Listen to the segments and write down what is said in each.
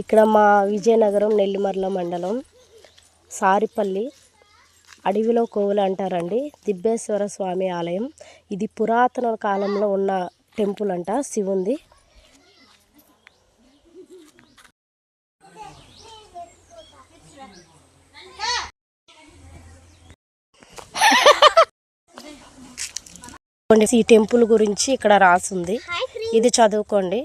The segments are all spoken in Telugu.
ఇక్కడ మా విజయనగరం నెల్లిమర్ల మండలం సారిపల్లి అడవిలో కోవులు అంటారండి. దిబ్బేశ్వర స్వామి ఆలయం. ఇది పురాతన కాలంలో ఉన్న టెంపుల్ అంట, శివుంది. ఈ టెంపుల్ గురించి ఇక్కడ రాసుంది, ఇది చదువుకోండి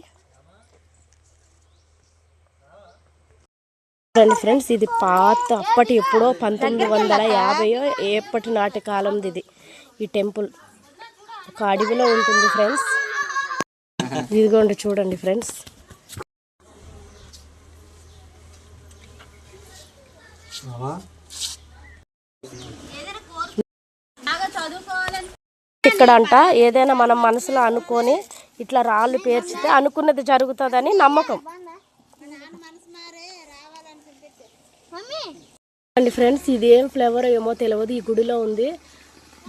ఫ్రెండ్స్. ఇది పాత అప్పటి ఎప్పుడో 1950 ఎప్పటి నాటి కాలంది ఇది. ఈ టెంపుల్ ఒక అడవిలో ఉంటుంది ఫ్రెండ్స్. ఇదిగోండి చూడండి ఫ్రెండ్స్. ఇక్కడ అంట ఏదైనా మనం మనసులో అనుకొని ఇట్లా రాళ్ళు పేర్చితే అనుకున్నది జరుగుతుందని నమ్మకం అండి ఫ్రెండ్స్. ఇది ఏం ఫ్లేవర్ ఏమో తెలియదు, ఈ గుడిలో ఉంది.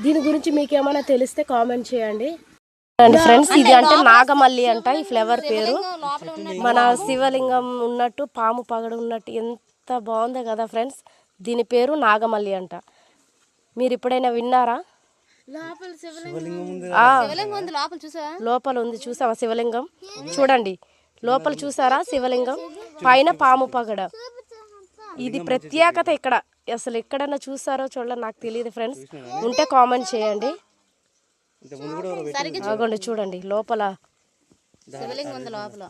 దీని గురించి మీకు ఏమైనా తెలిస్తే కామెంట్ చేయండి అండి ఫ్రెండ్స్. ఇది అంటే నాగమల్లి అంట ఈ ఫ్లేవర్ పేరు. మన శివలింగం ఉన్నట్టు పాము పగడ ఉన్నట్టు ఎంత బాగుందో కదా ఫ్రెండ్స్. దీని పేరు నాగమల్లి అంట. మీరు ఎప్పుడైనా విన్నారా? లోపల ఉంది, చూసావా శివలింగం? చూడండి లోపల, చూసారా శివలింగం? పైన పాము పగడ. ఇది ప్రత్యేకత ఇక్కడ. అసలు ఎక్కడన్నా చూసారో చూడాలి, నాకు తెలియదు ఫ్రెండ్స్. ఉంటే కామెంట్ చేయండి. ఆగండి చూడండి లోపల శివలింగం ఉంది. లోపల